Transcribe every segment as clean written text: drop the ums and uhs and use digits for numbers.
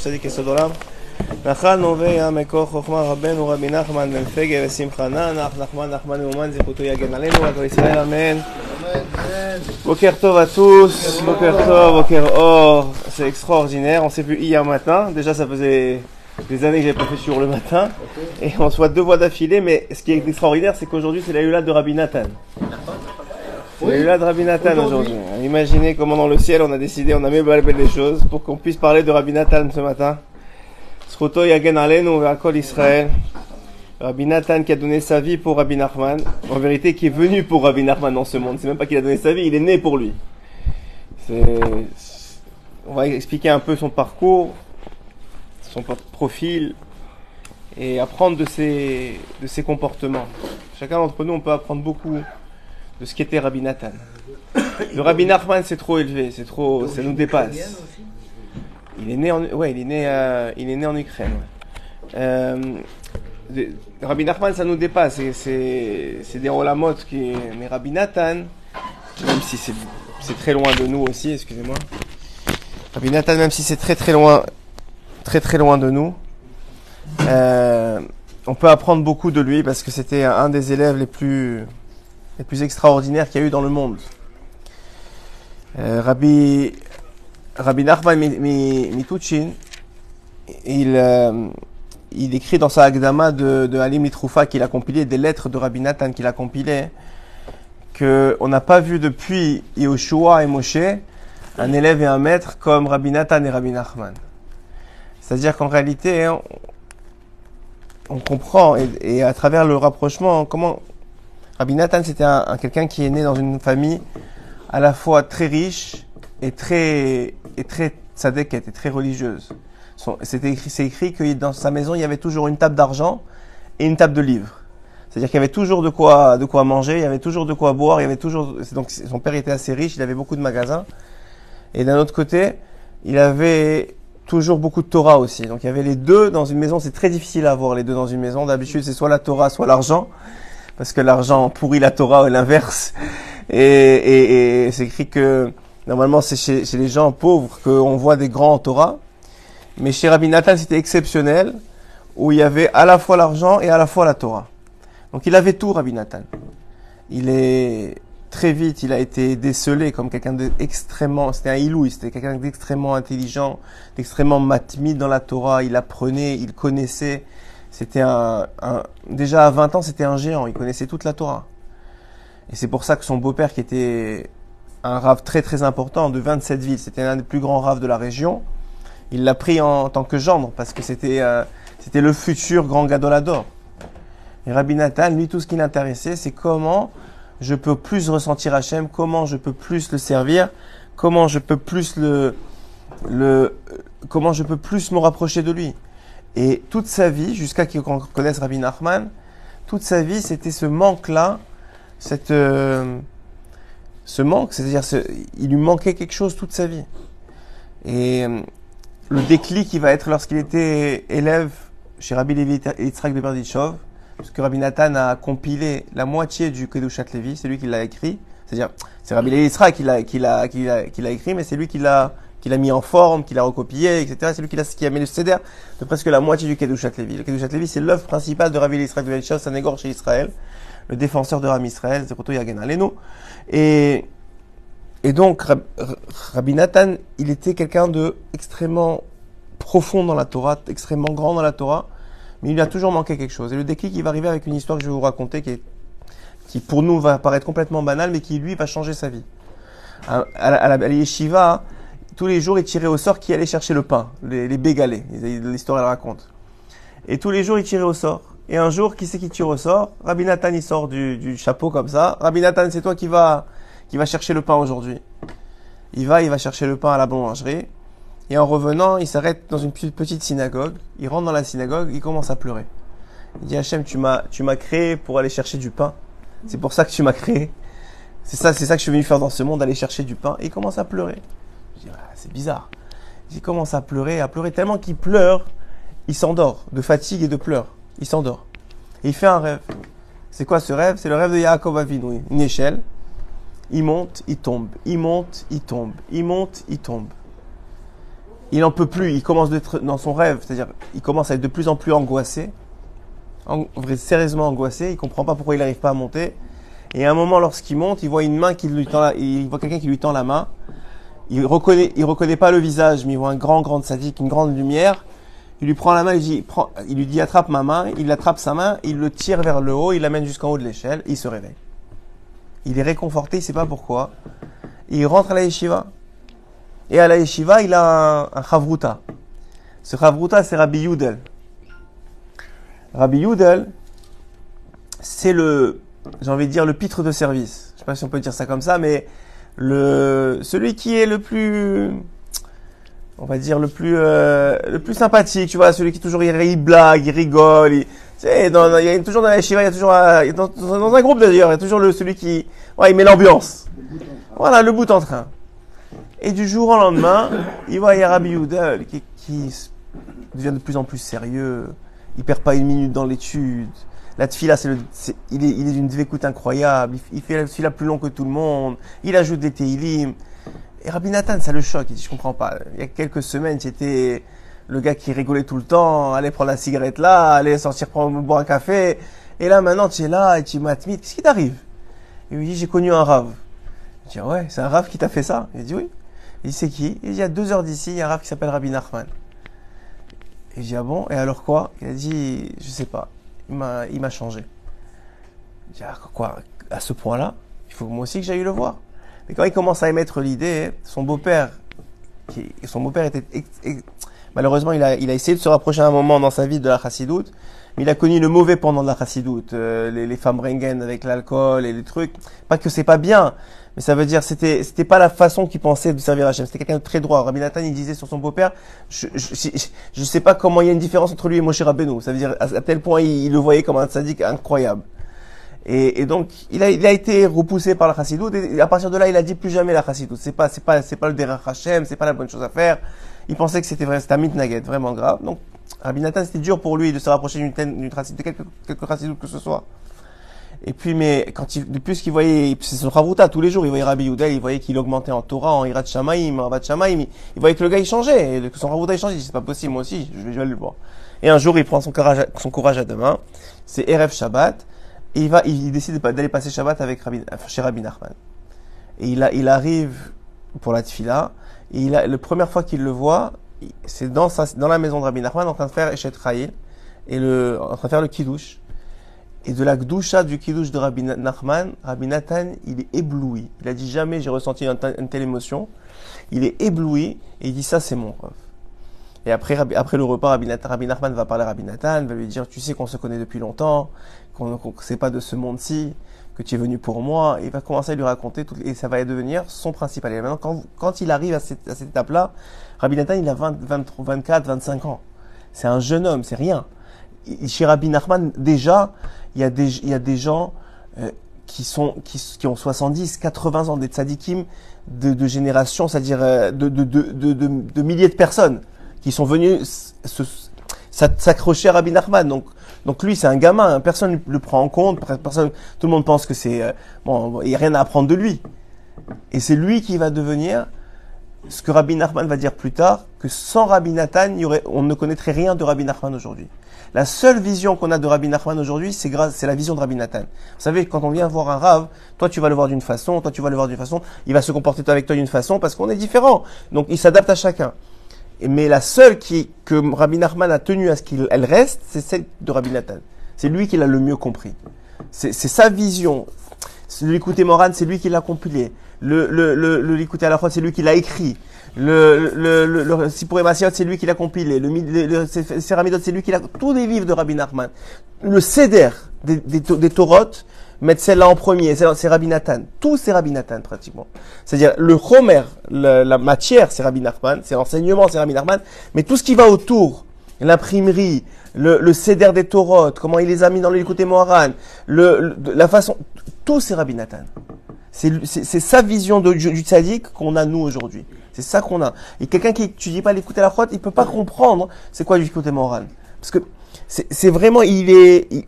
צדיק יסוד עולם. נחלנו ויה מקור חוכמה רבנו רבי נחמן בן פגה ושמחה נח נחמן מאומן זכותו יגן עלינו ועל ישראל אמן. Boker Tov à tous, Boker Tov, Boker Or, c'est extraordinaire, on s'est vu hier matin, déjà ça faisait des années que j'avais pas fait sur le matin, et on se voit deux fois d'affilée, mais ce qui est extraordinaire c'est qu'aujourd'hui c'est la Hula de Rabbi Nathan. C'est la Hula de Rabbi Nathan aujourd'hui. Imaginez comment dans le ciel on a décidé, on a mis les choses pour qu'on puisse parler de Rabbi Nathan ce matin. Zchuto yagen aleinu ve'akol Israël. Rabbi Nathan qui a donné sa vie pour Rabbi Nachman, en vérité qui est venu pour Rabbi Nachman dans ce monde, c'est même pas qu'il a donné sa vie, il est né pour lui. On va expliquer un peu son parcours, son profil, et apprendre de ses comportements. Chacun d'entre nous, on peut apprendre beaucoup de ce qu'était Rabbi Nathan. Le Rabbi Nachman c'est trop élevé, c'est trop, ça nous dépasse. Il est né en Ukraine. Rabbi Nachman ça nous dépasse, c'est des olamot qui, mais Rabbi Nathan, même si c'est très loin de nous aussi, excusez-moi. Rabbi Nathan, même si c'est très loin de nous, on peut apprendre beaucoup de lui parce que c'était un des élèves les plus extraordinaires qu'il y a eu dans le monde. Rabbi Nachman Mituchin, il écrit dans sa Agdama de Ali Mitroufa qu'il a compilé, des lettres de Rabbi Nathan qu'il a compilé, qu'on n'a pas vu depuis Yehoshua et Moshe un élève et un maître comme Rabbi Nathan et Rabbi Nachman. C'est-à-dire qu'en réalité, on comprend, et à travers le rapprochement, comment Rabbi Nathan c'était quelqu'un qui est né dans une famille à la fois très riche et très tzadeket et très religieuse. C'est écrit que dans sa maison, il y avait toujours une table d'argent et une table de livres. C'est-à-dire qu'il y avait toujours de quoi manger, il y avait toujours de quoi boire, donc son père était assez riche, il avait beaucoup de magasins. Et d'un autre côté, il avait toujours beaucoup de Torah aussi. Donc il y avait les deux dans une maison, c'est très difficile à avoir les deux dans une maison. D'habitude, c'est soit la Torah, soit l'argent. Parce que l'argent pourrit la Torah et l'inverse. Et c'est écrit que, normalement, c'est chez les gens pauvres qu'on voit des grands en Torah. Mais chez Rabbi Nathan, c'était exceptionnel, où il y avait à la fois l'argent et à la fois la Torah. Donc il avait tout, Rabbi Nathan. Très vite, il a été décelé comme quelqu'un d'extrêmement, c'était un ilouï, c'était quelqu'un d'extrêmement intelligent, d'extrêmement matmide dans la Torah, il apprenait, il connaissait, c'était déjà à 20 ans, c'était un géant, il connaissait toute la Torah. Et c'est pour ça que son beau-père, qui était un rave très important de 27 villes, c'était l'un des plus grands raves de la région, il l'a pris en tant que gendre, parce que c'était le futur grand gadolador. Et Rabbi Nathan, lui, tout ce qui l'intéressait, c'est comment je peux plus ressentir Hachem, comment je peux plus le servir, comment je peux plus comment je peux plus me rapprocher de lui. Et toute sa vie, jusqu'à qu'on connaisse Rabbi Nachman, toute sa vie, c'était ce manque-là, ce manque, c'est-à-dire, il lui manquait quelque chose toute sa vie. Et le déclic, il va être lorsqu'il était élève chez Rabbi Levi Yitzhak de Berdichov, parce que Rabbi Nathan a compilé la moitié du Kedushat Levi, c'est lui qui l'a écrit. C'est-à-dire, c'est Rabbi Levi Yitzhak qui l'a écrit, mais c'est lui qui l'a mis en forme, qui l'a recopié, etc. C'est lui qui a mis le ceder de presque la moitié du Kedushat Levi. Le Kedushat Levi, c'est l'œuvre principale de Rabbi Levi Yitzhak de Berdichov, Sanégor chez Israël, le défenseur de Ram Israël, Zechutto Yagen Aleinu. Et donc, Rabbi Nathan, il était quelqu'un de extrêmement profond dans la Torah, extrêmement grand dans la Torah, mais il lui a toujours manqué quelque chose. Et le déclic, il va arriver avec une histoire que je vais vous raconter, qui pour nous va paraître complètement banale, mais qui lui va changer sa vie. À la yeshiva, tous les jours, il tirait au sort qui allait chercher le pain, les bégalés. L'histoire, elle raconte. Et tous les jours, il tirait au sort. Et un jour, qui c'est qui tire au sort? Rabbi Nathan, il sort du chapeau comme ça. Rabbi Nathan, c'est toi qui va chercher le pain aujourd'hui. Il va chercher le pain à la boulangerie. Et en revenant, il s'arrête dans une petite synagogue. Il rentre dans la synagogue, il commence à pleurer. Il dit, Hachem, tu m'as créé pour aller chercher du pain. C'est pour ça que tu m'as créé. C'est ça que je suis venu faire dans ce monde, aller chercher du pain. Et il commence à pleurer. Je dis, c'est bizarre. Il commence à pleurer tellement qu'il pleure, il s'endort, de fatigue et de pleurs. Il s'endort. Et il fait un rêve. C'est quoi ce rêve? C'est le rêve de Yaakov Avinu. Une échelle. Il monte, il tombe. Il monte, il tombe. Il monte, il tombe. il n'en peut plus, il commence d'être dans son rêve, c'est-à-dire, il commence à être de plus en plus angoissé, sérieusement angoissé, il comprend pas pourquoi il n'arrive pas à monter. Et à un moment, lorsqu'il monte, il voit une main qui lui tend il voit quelqu'un qui lui tend la main. Il reconnaît pas le visage, mais il voit un grand sadique, une grande lumière. Il lui prend la main, il lui dit attrape ma main, il attrape sa main, il le tire vers le haut, il l'amène jusqu'en haut de l'échelle, il se réveille. Il est réconforté, il sait pas pourquoi. Il rentre à la yeshiva. Et à la yeshiva, il a un chavruta. Ce chavruta, c'est Rabbi Yudel. Rabbi Yudel, c'est j'ai envie de dire le pitre de service. Je sais pas si on peut dire ça comme ça, mais celui qui est le plus, on va dire le plus sympathique, tu vois, celui qui toujours il blague, il rigole, tu sais, il y a toujours dans la yeshiva, il y a toujours dans un groupe d'ailleurs, il y a toujours celui qui, ouais, il met l'ambiance. Voilà, le bout en train. Et du jour au lendemain, il voit Rabbi Yudel qui devient de plus en plus sérieux. Il perd pas une minute dans l'étude. La tfila, il est d'une dvécoute incroyable. Il fait la tfila plus long que tout le monde. Il ajoute des teilim. Et Rabbi Nathan, ça le choque. Il dit, je comprends pas. Il y a quelques semaines, j'étais le gars qui rigolait tout le temps, allait prendre la cigarette là, allait sortir boire un café. Et là, maintenant, tu es là et tu m'admites. Qu'est-ce qui t'arrive? Il lui dit, j'ai connu un rave. Je dis, ouais, c'est un rave qui t'a fait ça? Il dit, oui. Il dit, c'est qui? Il dit, il y a 2 heures d'ici, il y a un rave qui s'appelle Rabbi Nachman. Et je dis, ah bon? Et alors quoi? Il a dit, je sais pas. Il m'a changé. Je dis, ah, quoi? À ce point-là? Il faut moi aussi que j'aille le voir. Mais quand il commence à émettre l'idée, son beau-père était, malheureusement, il a essayé de se rapprocher à un moment dans sa vie de la chassidoute, mais il a connu le mauvais pendant de la chassidoute, les femmes rengen avec l'alcool et les trucs. Pas que c'est pas bien, mais ça veut dire c'était pas la façon qu'il pensait de servir Hachem. C'était quelqu'un de très droit. Rabbi Nathan, il disait sur son beau-père, je sais pas comment il y a une différence entre lui et Moshe Rabbeinu. Ça veut dire à tel point il le voyait comme un tzaddik incroyable. Et donc il a été repoussé par la chassidoute et à partir de là il a dit plus jamais la chassidoute. C'est pas le derech Hachem, c'est pas la bonne chose à faire. Il pensait que c'était un mitnaged, vraiment grave. Donc Rabbi Nathan, c'était dur pour lui de se rapprocher d'une chassidoute, de quelque chassidoute que ce soit. Et puis, mais depuis ce qu'il voyait, c'est son Chavruta, tous les jours, il voyait Rabbi Yudel, il voyait qu'il augmentait en Torah, en Hirat Shamaim, en Ravat Shamaim, il voyait que le gars il changeait, et que son Chavruta il changeait, il dit, c'est pas possible, moi aussi, je vais le voir. Et un jour, il prend son courage à deux mains, c'est Erev Shabbat, et il décide d'aller passer Shabbat chez Rabbi Nachman. Et il arrive pour la tfila, et la première fois qu'il le voit, c'est dans la maison de Rabbi Nachman, en train de faire Eshet Chayil, en train de faire le Kiddush. Et de la gdusha du kiddush de Rabbi Nachman, Rabbi Nathan, il est ébloui. Il a dit jamais j'ai ressenti une telle émotion. Il est ébloui et il dit ça c'est mon rêve. Et après le repas, Rabbi Nachman va parler à Rabbi Nathan, va lui dire tu sais qu'on se connaît depuis longtemps, qu'on c'est pas de ce monde-ci, que tu es venu pour moi. Et il va commencer à lui raconter tout, et ça va devenir son principal. Et maintenant quand il arrive à cette étape-là, Rabbi Nathan il a 24, 25 ans. C'est un jeune homme, c'est rien. Chez Rabbi Nachman, déjà, il y a des gens qui ont 70, 80 ans, des tzadikim de génération, c'est-à-dire de milliers de personnes qui sont venus s'accrocher à Rabbi Nachman. Donc lui, c'est un gamin, hein, personne ne le prend en compte, tout le monde pense que c'est bon, il n'y a rien à apprendre de lui. Et c'est lui qui va devenir ce que Rabbi Nachman va dire plus tard, que sans Rabbi Nathan, on ne connaîtrait rien de Rabbi Nachman aujourd'hui. La seule vision qu'on a de Rabbi Nachman aujourd'hui, c'est la vision de Rabbi Nathan. Vous savez, quand on vient voir un Rav, toi tu vas le voir d'une façon, toi tu vas le voir d'une façon, il va se comporter avec toi d'une façon parce qu'on est différents. Donc il s'adapte à chacun. Mais la seule que Rabbi Nachman a tenu à ce qu'elle reste, c'est celle de Rabbi Nathan. C'est lui qui l'a le mieux compris. C'est sa vision. L'écouter Moran, c'est lui qui l'a compilé. L'écouter à la fois, c'est lui qui l'a écrit. Le Sipuré Massiot, c'est lui qui l'a compilé. Le Séramidot, c'est lui qui l'a. Tous les livres de Rabbi Nachman. Le Seder des Torot, mettre celle-là en premier, c'est Rabbi Nathan. Tout c'est Rabbi Nathan, pratiquement. C'est-à-dire, le Chomer, la matière, c'est Rabbi Nachman. C'est l'enseignement, c'est Rabbi Nachman. Mais tout ce qui va autour, l'imprimerie, le Seder des Torot, comment il les a mis dans l'écouté Moharan, la façon, tout c'est Rabbi Nathan. C'est sa vision du tzaddik qu'on a nous aujourd'hui. C'est ça qu'on a. Et quelqu'un qui étudie pas l'écouter la chrote, il peut pas comprendre c'est quoi l'écouter Moharan. Parce que c'est vraiment,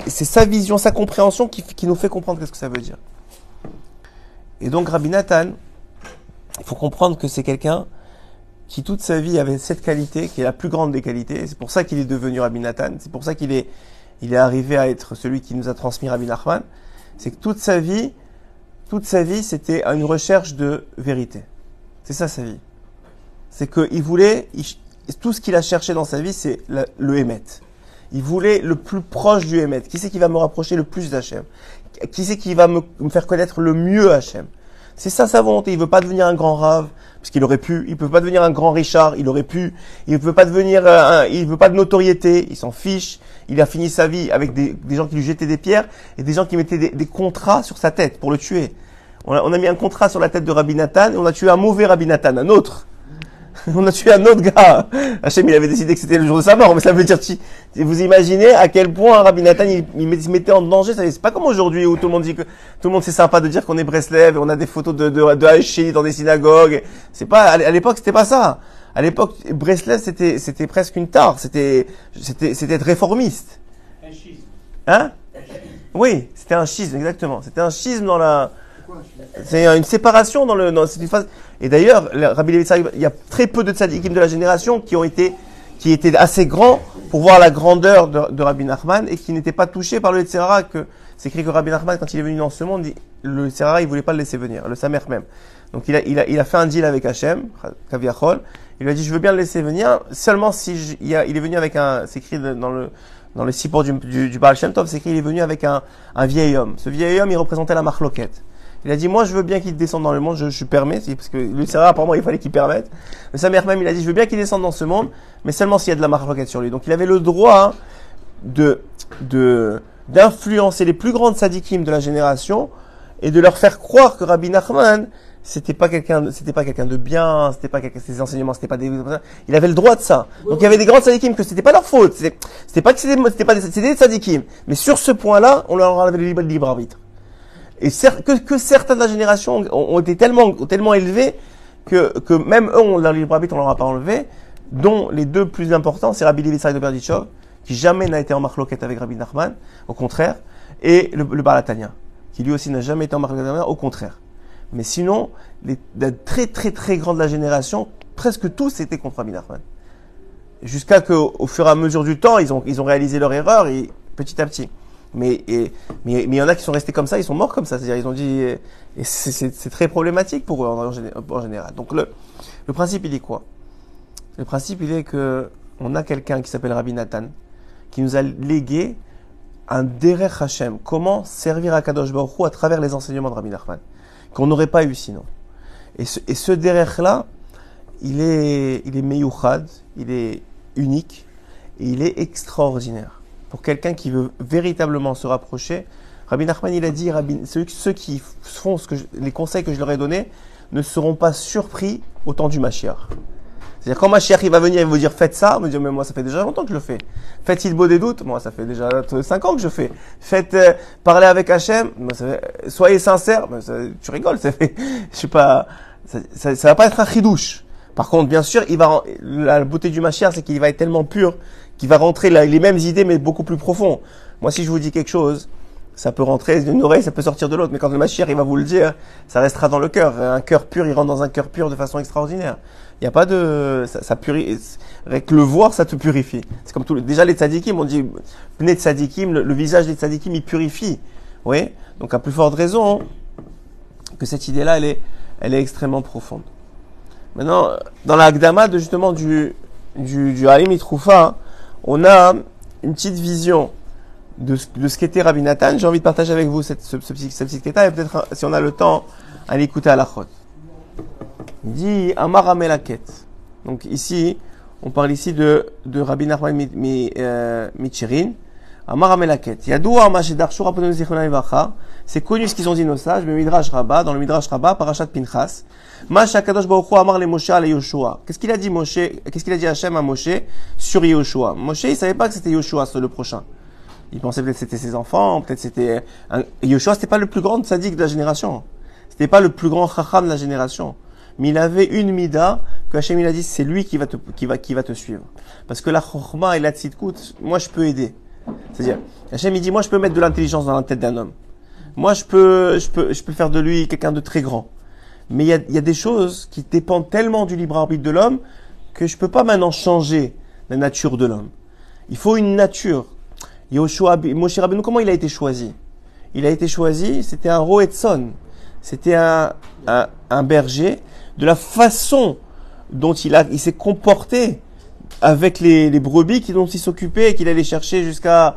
c'est sa vision, sa compréhension qui nous fait comprendre qu'est-ce que ça veut dire. Et donc Rabbi Nathan, il faut comprendre que c'est quelqu'un qui toute sa vie avait cette qualité, qui est la plus grande des qualités. C'est pour ça qu'il est devenu Rabbi Nathan. C'est pour ça qu'il est arrivé à être celui qui nous a transmis Rabbi Nachman. C'est que toute sa vie, c'était une recherche de vérité. C'est ça sa vie. C'est qu'il voulait, tout ce qu'il a cherché dans sa vie, c'est le Hémet. Il voulait le plus proche du Hémet. Qui c'est qui va me rapprocher le plus d'Hachem? Qui c'est qui va me faire connaître le mieux Hachem? C'est ça sa volonté. Il veut pas devenir un grand rave, parce qu'il aurait pu. Il peut pas devenir un grand Richard, il aurait pu. Il veut pas devenir il veut pas de notoriété, il s'en fiche. Il a fini sa vie avec des gens qui lui jetaient des pierres et des gens qui mettaient des contrats sur sa tête pour le tuer. On a mis un contrat sur la tête de Rabbi Nathan et on a tué un mauvais Rabbi Nathan, un autre. On a tué un autre gars. Hachem, il avait décidé que c'était le jour de sa mort, mais ça veut dire, vous imaginez à quel point Rabbi Nathan, il se mettait en danger. C'est pas comme aujourd'hui où tout le monde dit que, tout le monde c'est sympa de dire qu'on est Breslev et on a des photos de Haïchi dans des synagogues. C'est pas, à l'époque, c'était pas ça. À l'époque, Breslev, c'était presque une tare. C'était être réformiste. Un schisme. Hein? Oui, c'était un schisme, exactement. C'était un schisme c'est une séparation dans cette phase. Et d'ailleurs, Rabbi Levi Tzaddik, il y a très peu de tzadikim de la génération qui étaient assez grands pour voir la grandeur de Rabbi Nachman et qui n'étaient pas touchés par le Yetzer Hara. C'est écrit que Rabbi Nachman, quand il est venu dans ce monde, le Yetzer Hara, il voulait pas le laisser venir, le Samer même. Donc il a fait un deal avec Hachem, Kaviachol. Il lui a dit, je veux bien le laisser venir, seulement si il est venu avec c'est écrit dans le Sipor du Baal Shem Tov, c'est écrit, il est venu avec un vieil homme. Ce vieil homme, il représentait la Marloquette. Il a dit, moi, je veux bien qu'il descende dans le monde, je permets, parce que le Sarah, apparemment, il fallait qu'il permette. Mais sa mère même, il a dit, je veux bien qu'il descende dans ce monde, mais seulement s'il y a de la marloquette sur lui. Donc, il avait le droit, d'influencer les plus grandes sadikim de la génération et de leur faire croire que Rabbi Nachman, c'était pas quelqu'un de bien, ses enseignements, c'était il avait le droit de ça. Donc, il y avait des grandes sadikim que c'était pas leur faute. C'était des sadikim. Mais sur ce point-là, on leur avait le libre arbitre. Et que certains de la génération ont été tellement élevés que même eux, leur libre arbitre, on leur a pas enlevé, dont les deux plus importants, c'est Rabbi Levi Tzaddik de Berdichov, qui jamais n'a été en marloquette avec Rabbi Nachman, au contraire, et le Baal HaTanya, qui lui aussi n'a jamais été en marloquette avec Rabbi Nachman, au contraire. Mais sinon, les très très très grands de la génération, presque tous étaient contre Rabbi Nachman. Jusqu'à qu'au fur et à mesure du temps, ils ont réalisé leur erreur, et petit à petit. Mais il y en a qui sont restés comme ça, ils sont morts comme ça. C'est-à-dire, ils ont dit, et c'est très problématique pour eux en général. Donc le principe, il est quoi? Le principe, il est que on a quelqu'un qui s'appelle Rabbi Nathan, qui nous a légué un derech Hashem. Comment servir à Kadosh Baruch Hu à travers les enseignements de Rabbi Nachman, qu'on n'aurait pas eu sinon. Et ce derech-là, il est meyuchad, il est unique, et il est extraordinaire. Pour quelqu'un qui veut véritablement se rapprocher, Rabbi Nachman, il a dit, ceux qui font les conseils que je leur ai donnés ne seront pas surpris au temps du Mashiach. C'est-à-dire, quand Mashiach, il va venir, il va vous dire, faites ça, on va dire, mais moi, ça fait déjà longtemps que je le fais. Faites Ilbo des doutes, moi, ça fait déjà 5 ans que je fais. Faites parler avec Hachem, moi, soyez sincères, tu rigoles, ça fait, je sais pas, ça va pas être un chidouche. Par contre, bien sûr, la beauté du Mashiach, c'est qu'il va être tellement pur, qu'il va rentrer les mêmes idées, mais beaucoup plus profond. Moi, si je vous dis quelque chose, ça peut rentrer d'une oreille, ça peut sortir de l'autre, mais quand le Mashiach, il va vous le dire, ça restera dans le cœur. Un cœur pur, il rentre dans un cœur pur de façon extraordinaire. Il n'y a pas ça purifie, avec le voir, ça te purifie. C'est comme déjà les tzadikim, on dit, pnei tzadikim, le visage des tzadikim, il purifie. Oui? Donc, à plus forte raison, que cette idée-là, elle est extrêmement profonde. Maintenant, dans la Hakdama justement du Halim Itroufa, on a une petite vision de ce qu'était Rabbi Nathan. J'ai envie de partager avec vous ce petit détail, et peut-être, si on a le temps, aller écouter à la chod. Il dit Amar Amelaket. Donc ici, on parle ici de Rabbi Nachman Michirin. Amar Amelaket. Yadoua Mashedarshu Rabbeinu Zichrono Livracha. C'est connu ce qu'ils ont dit nos sages, mais Midrash Rabbah, dans le Midrash Rabbah, Parashat Pinchas. Masha Kadosh Baruch Hu Amar le Moshe à Yoshua. Qu'est-ce qu'il a dit Hachem à Moshe sur Yoshua? Moshe, il savait pas que c'était Yoshua, le prochain. Il pensait peut-être que c'était ses enfants, peut-être c'était Yoshua, c'était pas le plus grand tzaddik de la génération. C'était pas le plus grand chacham de la génération. Mais il avait une mida que Hachem il a dit, c'est lui qui va te suivre. Parce que la chokhma et la tzidkut, moi je peux aider. C'est-à-dire, Hachem il dit, moi je peux mettre de l'intelligence dans la tête d'un homme. Moi je peux faire de lui quelqu'un de très grand. Mais il y a des choses qui dépendent tellement du libre arbitre de l'homme que je peux pas maintenant changer la nature de l'homme. Il faut une nature. Moshe Rabbeinu, comment il a été choisi? Il a été choisi, c'était un Roetson. C'était un berger. De la façon dont il s'est comporté avec les brebis dont il s'occupait et qu'il allait chercher jusqu'à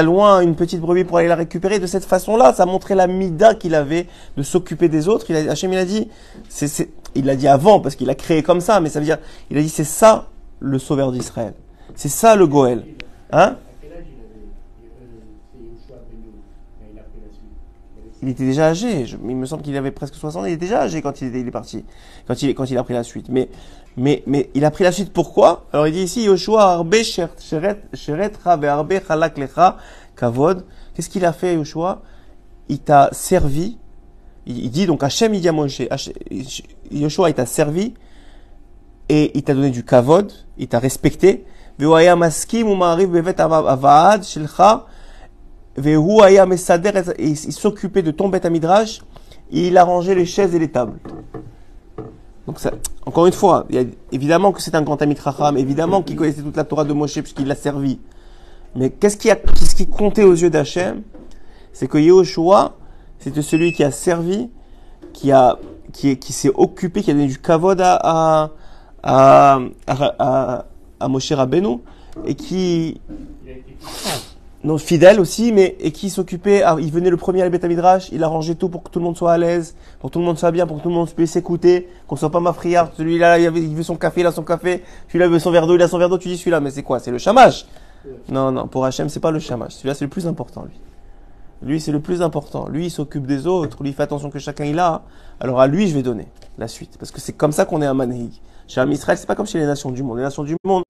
loin une petite brebis pour aller la récupérer. De cette façon-là, ça montrait la mida qu'il avait de s'occuper des autres. Hachem, il a dit, il l'a dit avant parce qu'il a créé comme ça, mais ça veut dire, il a dit, c'est ça le sauveur d'Israël. C'est ça le Goël. Hein? Il était déjà âgé. Il me semble qu'il avait presque 60 ans. Il était déjà âgé quand il est parti. Quand il a pris la suite. Mais il a pris la suite pourquoi? Alors il dit ici, Yoshua arbe sheretra ve'arbe chalak lecha kavod. Qu'est-ce qu'il a fait, Yoshua? Il t'a servi. Il dit donc Hachem, il dit à Moshe, Yoshua, il t'a servi et il t'a donné du kavod. Il t'a respecté. Ve'oaya maskim u'ma'ariv bevet avaad shelcha. Il s'occupait de ton bête à midrash, et il arrangeait les chaises et les tables. Donc ça, encore une fois, évidemment que c'est un grand ami Chacham, évidemment qu'il connaissait toute la Torah de Moshe puisqu'il l'a servi. Mais qu'est-ce qui comptait aux yeux d'Hachem? C'est que Yehoshua, c'était celui qui a servi, qui s'est occupé, qui a donné du kavod à Moshe Rabbeinu, et qui non, fidèle aussi, et qui s'occupait, il venait le premier à la Beth Midrash, il arrangeait tout pour que tout le monde soit à l'aise, pour que tout le monde soit bien, pour que tout le monde puisse s'écouter, qu'on soit pas mafriard. Celui-là, il veut son café, il a son café, celui-là veut son verre d'eau, il a son verre d'eau, tu dis celui-là, mais c'est quoi? C'est le shamash? Non, pour Hachem, c'est pas le shamash. Celui-là, c'est le plus important, lui. Lui, c'est le plus important. Lui, il s'occupe des autres, lui, il fait attention que chacun il a. Alors à lui, je vais donner la suite. Parce que c'est comme ça qu'on est un manhig. Chez Am Israël, c'est pas comme chez les nations du monde. Les nations du monde,